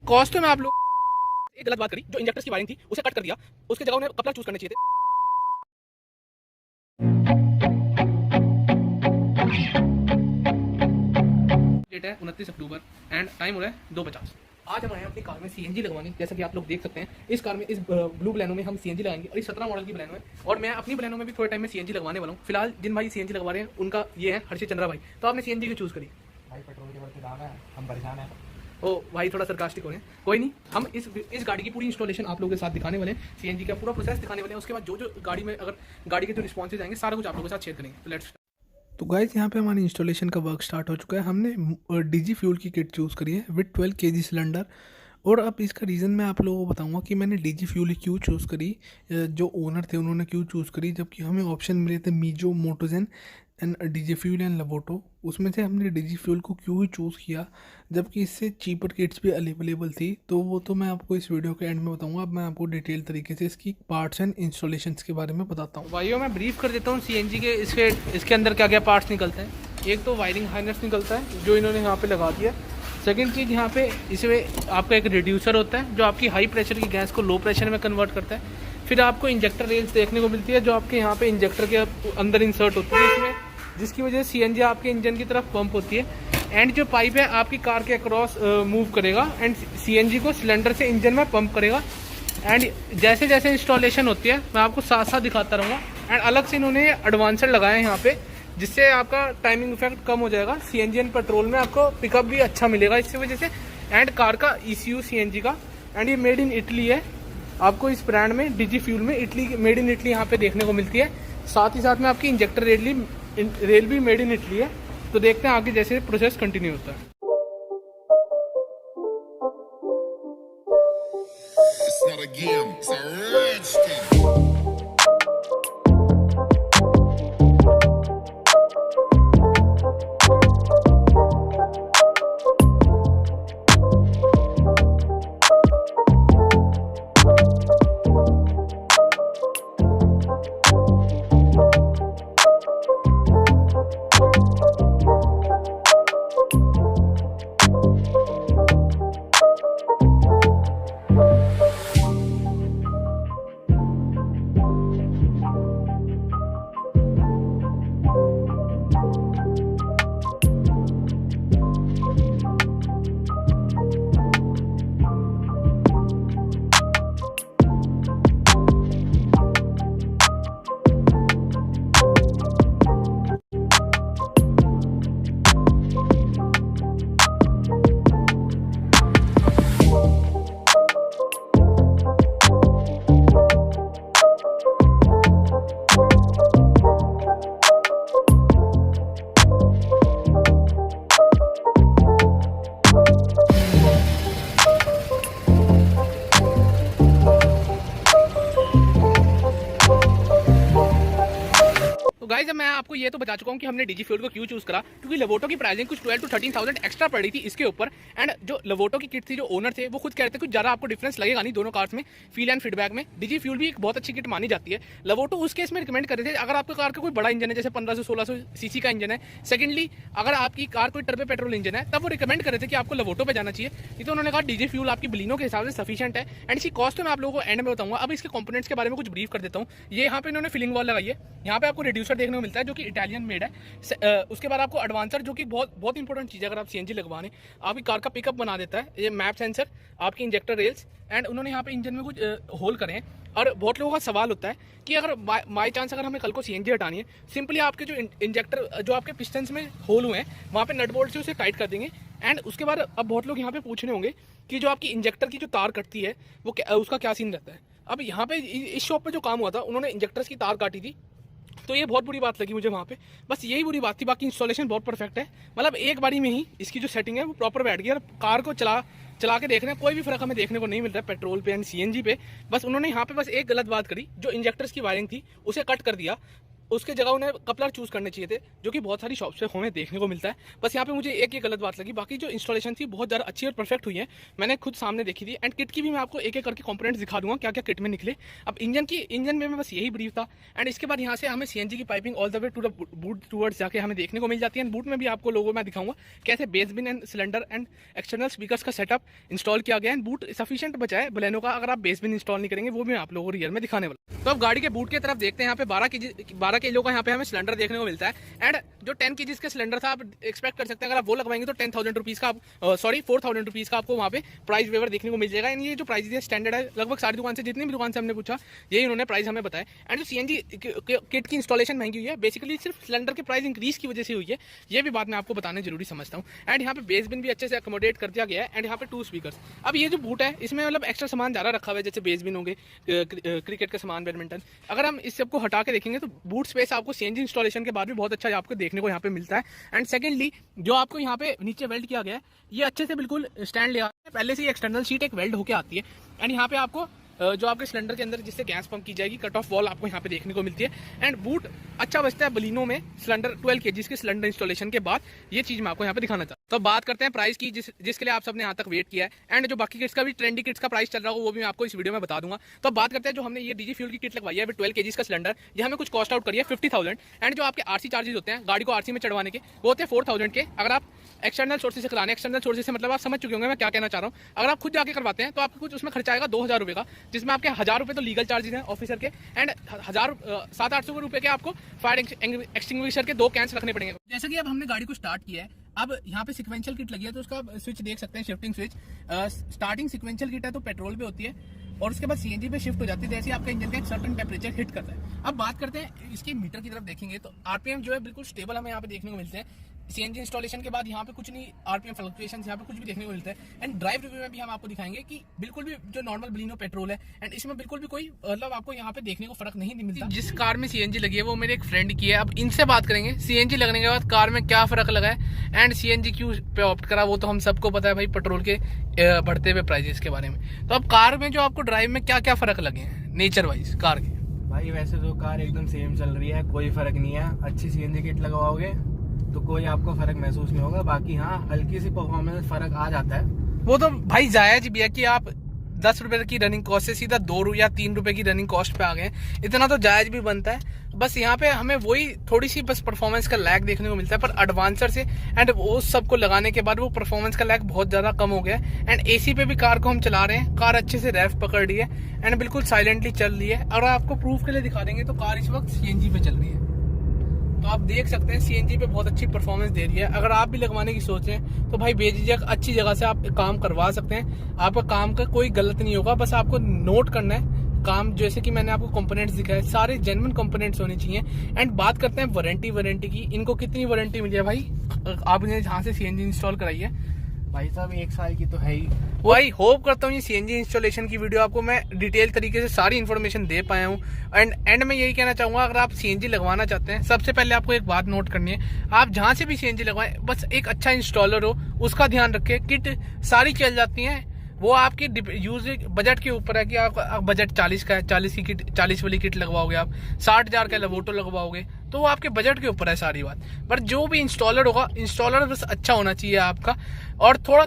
Cost में आप लोग एक गलत बात करी, जो इंजेक्टर्स की वायरिंग थी उसे कट कर दिया, उसके जगह उन्हें कपलर चूज करने चाहिए थे। डेट है 29 अक्टूबर एंड टाइम हो रहा है 2:50। आज हम आए हैं अपनी कार में सीएनजी लगवाने। जैसा कि आप लोग देख सकते हैं, इस कार में, इस ब्लू बलेनो में हम सीएनजी लगाएंगे और इस 17 मॉडल की बलेनो है और मैं अपनी बलेनो में भी थोड़े टाइम में सीएनजी लगवाने वाला हूँ। फिलहाल जिन भाई सीएनजी लगवा रहे हैं उनका ये है हर्षित चंद्रा भाई। तो आपने सीएनजी क्यों चूज करी? भाई पेट्रोल के बढ़ते दाम है, हम परेशान हैं। ओ भाई थोड़ा सरकास्टिक हो रहे हैं, कोई नहीं। हम इस गाड़ी की पूरी इंस्टॉलेशन आप लोगों के साथ दिखाने वाले हैं, सीएनजी का पूरा प्रोसेस दिखाने वाले हैं। उसके बाद जो गाड़ी में अगर गाड़ी के जो रिस्पॉन्सेज आएंगे सारा कुछ आप लोगों के साथ शेयर करेंगे। तो लेट्स। तो गाइस यहाँ पे हमारी इंस्टॉलेशन का वर्क स्टार्ट हो चुका है। हमने डीजी फ्यूल की किट चूज़ करी है विद 12 kg सिलेंडर। और अब इसका रीज़न मैं आप लोगों को बताऊंगा कि मैंने डीजी फ्यूल क्यों चूज़ करी, जो ओनर थे उन्होंने क्यों चूज़ करी, जबकि हमें ऑप्शन मिले थे मीजो, मोटोजेन एंड डीजी फ्यूल एंड लवोटो। उसमें से हमने डीजी फ्यूल को क्यों ही चूज़ किया, जबकि इससे चीपर किट्स भी अवेलेबल थी। तो वो तो मैं आपको इस वीडियो के एंड में बताऊंगा। अब मैं आपको डिटेल तरीके से इसकी पार्ट्स एंड इंस्टॉलेशंस के बारे में बताता हूँ। भाइयों मैं ब्रीफ कर देता हूँ सीएनजी के इसके अंदर क्या क्या पार्ट्स निकलते हैं। एक तो वायरिंग हार्नेस निकलता है जो इन्होंने यहाँ पे लगा दिया। सेकेंड चीज़, यहाँ पे इसमें आपका एक रिड्यूसर होता है जो आपकी हाई प्रेशर की गैस को लो प्रेशर में कन्वर्ट करता है। फिर आपको इंजेक्टर रेल्स देखने को मिलती है जो आपके यहाँ पे इंजेक्टर के अंदर इंसर्ट होती है इसमें, जिसकी वजह से सीएनजी आपके इंजन की तरफ पंप होती है। एंड जो पाइप है आपकी कार के अक्रॉस मूव करेगा एंड सीएनजी को सिलेंडर से इंजन में पंप करेगा। एंड जैसे जैसे इंस्टॉलेशन होती है मैं आपको साथ साथ दिखाता रहूँगा। एंड अलग से इन्होंने एडवांसर लगाया है यहाँ पे, जिससे आपका टाइमिंग इफेक्ट कम हो जाएगा। सीएनजी एंड पेट्रोल में आपको पिकअप भी अच्छा मिलेगा इसकी वजह से। एंड कार का ईसीयू सीएनजी का, एंड ये मेड इन इटली है। आपको इस ब्रांड में डीजी फ्यूल में इटली, मेड इन इटली यहाँ पे देखने को मिलती है। साथ ही साथ में आपकी इंजेक्टर रेल भी मेड इन इटली है। तो देखते हैं आगे जैसे प्रोसेस कंटिन्यू होता है। It's not a game, it's a rich thing. Guys मैं आपको ये तो बता चुका हूँ कि हमने डीजी फ्यूल को क्यों चूज करा, क्योंकि लवोटो की प्राइसिंग कुछ 12 to 13,000 एक्स्ट्रा पड़ रही थी इसके ऊपर। एंड जो लवोटो की किट थी, जो ओनर थे वो खुद कह रहे थे कुछ ज़्यादा आपको डिफरेंस लगेगा नहीं दोनों कार्स में, फील एंड फीडबैक में। डीजी फ्यूल भी एक बहुत अच्छी किट मानी जाती है। लवोटो उस केस में रिकमेंड कर रहे थे अगर आपका कार का कोई बड़ा इंजन है, जैसे 1500-1600 सीसी का इंजन है। सेकेंडली अगर आपकी कार कोई टर्बो पेट्रोल इंजन है, तब वो रिकमेंड कर रहे थे कि आपको लवोटो पे जाना चाहिए। ये तो उन्होंने कहा डीजी फ्यूल आपकी बलिनो के हिसाब से सफिशिएंट है। एंड इसकी कॉस्ट तो मैं आप लोगों को एंड में बताऊंगा। अब इसके कंपोनेंट्स के बारे में कुछ ब्रीफ कर देता हूँ। ये यहाँ पे इन्होंने फिलिंग वॉल लगाई है। यहाँ पे आपको रिड्यूसर देखने को मिलता है जो कि इटालियन मेड है। उसके बाद आपको एडवांसर, जो कि बहुत बहुत इंपॉर्टेंट चीज़ है अगर आप सीएनजी लगवाने, आपकी कार का पिकअप बना देता है। ये मैप सेंसर, आपकी इंजेक्टर रेल्स, एंड उन्होंने यहाँ पे इंजन में कुछ होल करे हैं। और बहुत लोगों का सवाल होता है कि अगर बाई चांस अगर हमें कल को सीएनजी हटानी है, सिंपली आपके जो इंजेक्टर, जो आपके पिस्टन्स में होल हुए हैं वहाँ पे नट बोल्ट से उसे टाइट कर देंगे। एंड उसके बाद अब बहुत लोग यहाँ पे पूछ रहे होंगे कि जो आपकी इंजेक्टर की जो तार कटती है वो उसका क्या सीन रहता है। अब यहाँ पे इस शॉप पे जो काम हुआ था, उन्होंने इंजेक्टर्स की तार काटी थी, तो ये बहुत बुरी बात लगी मुझे वहाँ पे। बस यही बुरी बात थी, बाकी इंस्टॉलेशन बहुत परफेक्ट है। मतलब एक बारी में ही इसकी जो सेटिंग है वो प्रॉपर बैठ गई। और कार को चला के देखने कोई भी फर्क हमें देखने को नहीं मिल रहा है पेट्रोल पे एंड सीएनजी पे। बस उन्होंने यहाँ पे बस एक गलत बात करी, जो इंजेक्टर्स की वायरिंग थी उसे कट कर दिया, उसके जगह उन्हें कपलर चूज करने चाहिए थे, जो कि बहुत सारी शॉप्स पे हमें देखने को मिलता है। बस यहाँ पे मुझे एक ये गलत बात लगी, बाकी जो इंस्टॉलेशन थी बहुत ज़्यादा अच्छी और परफेक्ट हुई है, मैंने खुद सामने देखी थी। एंड किट की भी मैं आपको एक एक करके कंपोनेंट्स दिखा दूंगा क्या क्या किट में निकले। अब इंजन में बस यही ब्रीफ था। एंड इसके बाद यहाँ से हमें सीएनजी की piping all the way to the boot towards जाके हमें देखने को मिल जाती है। बूट में भी आपको लोगों में दिखाऊंगा कैसे bass bin and cylinder and external speakers का सेटअप इंस्टॉल किया गया है। बूट सफिशिएंट बचा है बलेनो का, अगर आप बेस बिन इंस्टॉल नहीं करेंगे वो भी आप लोगों को रियल में दिखाने वाला। तो अब गाड़ी के बूट की तरफ देखते हैं। यहाँ पे 12 किलो का यहाँ पे हमें सिलेंडर देखने को मिलता है। एंड जो 10 kg का सिलेंडर था, आप एक्सपेक्ट कर सकते हैं अगर आप वो लगवाएंगे तो 10,000 रुपीज़ का 4,000 रुपीज़ का आपको वहाँ पे प्राइस वेवर देखने को मिल जाएगा। एंड ये जो प्राइस है स्टैंडर्ड है, लगभग सारी दुकान से, जितनी भी दुकान से हमने पूछा यही उन्होंने प्राइस हमें बताया। एंड जो सीएनजी किट की इंस्टॉलेशन महंगी हुई है, बेसिकली सिर्फ सिलेंडर के प्राइस इंक्रीज की वजह से हुई है, ये भी बात मैं आपको बताने जरूरी समझता हूँ। एंड यहाँ पे बेस बिन भी अच्छे से अकोमोडेट कर दिया गया है। एंड यहाँ पे 2 स्पीकर्स। अब ये जो बूट है इसमें मतलब एक्स्ट्रा सामान ज़्यादा रखा हुआ है, जैसे बेस बिन होंगे, क्रिकेट का सामान, बैडमिंटन। अगर हम इस सबको हटा के देखेंगे तो बूट स्पेस आपको सीएनजी इंस्टॉलेशन के बाद भी बहुत अच्छा आपको देखने को यहाँ पे मिलता है। एंड सेकेंडली जो आपको यहाँ पे नीचे वेल्ड किया गया है, ये अच्छे से बिल्कुल स्टैंड लिया है। पहले से ही एक्सटर्नल शीट एक वेल्ड होकर आती है। एंड यहाँ पे आपको जो आपके सिलेंडर के अंदर जिससे गैस पंप की जाएगी, कट ऑफ वॉल आपको यहाँ पे देखने को मिलती है। एंड बूट अच्छा बचता है बलिनो में सिलेंडर 12 kg के सिलेंडर इंस्टॉलेशन के बाद। ये चीज मैं आपको यहाँ पे दिखाना चाहता हूँ। तो बात करते हैं प्राइस की, जिसके लिए आप सबने यहाँ तक वेट किया है। एंड जो बाकी किट्स का भी ट्रेंडी किट्स का प्राइस चल रहा हो वो भी मैं आपको इस वीडियो में बता दूंगा। तो बात करते हैं जो हमने ये डीजी फ्यूल की किट लगवाई है 12 kg का सिलेंडर, ये हमें कुछ कॉस्ट आउट करी है 50,000। एंड जो आपके आरसी चार्जेस होते हैं गाड़ी को आरसी में चढ़वाने के, वो होते हैं 4,000 के। अगर आप एक्सटर्नल सोर्सेज से कराने, एक्सटर्नल सोर्सेज से मतलब आप समझ चुके होंगे मैं क्या कहना चाह रहा हूँ। अगर आप खुद जाके करवाते हैं तो आपको कुछ उसमें खर्चा आएगा 2,000 रुपये का, जिसमें आपके 1,000 रुपये तो लीगल चार्जेस हैं ऑफिसर के। एंड 700-800 रुपये के आपको फायर एक्सटिंग्विशर के 2 कैंस रखने पड़ेंगे। जैसे कि अब हमने गाड़ी को स्टार्ट किया है, अब यहाँ पे सिक्वेंशियल किट लगी है तो उसका स्विच देख सकते हैं, shifting switch. Starting sequential kit है तो पेट्रोल पे होती है और उसके बाद सीएनजी पे शिफ्ट हो जाती है जैसे आपका इंजन का एक सर्टेन टेम्परेचर हिट करता है। अब बात करते हैं इसके मीटर की तरफ देखेंगे तो आरपीएम जो है बिल्कुल स्टेबल हमें यहाँ पे देखने को मिलते हैं। सीएनजी इंस्टॉलेशन के बाद यहाँ पे कुछ नहीं, आरपीएम फ्लक्चुएशंस यहाँ पे कुछ भी देखने को मिलता है। एंड ड्राइव रिव्यू में भी हम आपको दिखाएंगे कि बिल्कुल भी जो नॉर्मल बलिनो पेट्रोल है एंड इसमें बिल्कुल भी कोई मतलब आपको यहाँ पे देखने को फर्क नहीं मिलता। जिस कार में सीएनजी लगी है वो मेरे एक फ्रेंड की है, अब इनसे बात करेंगे सीएनजी लगने के बाद कार में क्या फर्क लगा है एंड सीएनजी क्यों पे ऑप्ट करा। वो तो हम सबको पता है भाई, पेट्रोल के बढ़ते हुए प्राइजेस के बारे में। तो अब कार में जो आपको ड्राइव में क्या क्या फर्क लगे हैं नेचर वाइज कार के? भाई वैसे तो कार एकदम सेम चल रही है, कोई फर्क नहीं है। अच्छी सीएनजी किट लगवाओगे तो कोई आपको फर्क महसूस नहीं होगा। बाकी हाँ, हल्की सी परफॉर्मेंस फर्क आ जाता है। वो तो भाई जायज भी है कि आप 10 रुपए की रनिंग कॉस्ट से सीधा 2 या 3 रुपए की रनिंग कॉस्ट पे आ गए, इतना तो जायज भी बनता है। बस यहाँ पे हमें वही थोड़ी सी बस परफॉर्मेंस का लैग देखने को मिलता है, पर एडवांसर से एंड वो सबको लगाने के बाद वो परफॉर्मेंस का लैग बहुत ज्यादा कम हो गया है। एंड एसी पे भी कार को हम चला रहे हैं, कार अच्छे से रेफ पकड़ रही है एंड बिल्कुल साइलेंटली चल रही है। अगर आपको प्रूफ के लिए दिखा देंगे तो कार इस वक्त सीएनजी पे चल रही है, तो आप देख सकते हैं सीएनजी पे बहुत अच्छी परफॉर्मेंस दे रही है। अगर आप भी लगवाने की सोच रहे हैं तो भाई बेझिझक अच्छी जगह से आप काम करवा सकते हैं। आपका काम का कोई गलत नहीं होगा, बस आपको नोट करना है काम। जैसे कि मैंने आपको कंपोनेंट्स दिखाए, सारे जेन्युइन कंपोनेंट्स होने चाहिए। एंड बात करते हैं वारंटी की, इनको कितनी वारंटी मिली है भाई आपने जहाँ से सीएनजी इंस्टॉल कराई है? भाई साहब 1 साल की तो है ही। भाई होप करता हूँ ये सीएनजी इंस्टॉलेशन की वीडियो आपको मैं डिटेल तरीके से सारी इन्फॉर्मेशन दे पाया हूँ। एंड मैं यही कहना चाहूँगा, अगर आप सीएनजी लगवाना चाहते हैं सबसे पहले आपको एक बात नोट करनी है, आप जहाँ से भी सीएनजी लगवाएं बस एक अच्छा इंस्टॉलर हो, उसका ध्यान रखें। किट सारी चल जाती हैं, वो आपकी यूज बजट के ऊपर है कि आप बजट 40 का है, 40 की किट, 40 वाली किट लगवाओगे आप, 60,000 का लेवोटो लगवाओगे तो वो आपके बजट के ऊपर है सारी बात। पर जो भी इंस्टॉलर होगा, इंस्टॉलर बस अच्छा होना चाहिए आपका और थोड़ा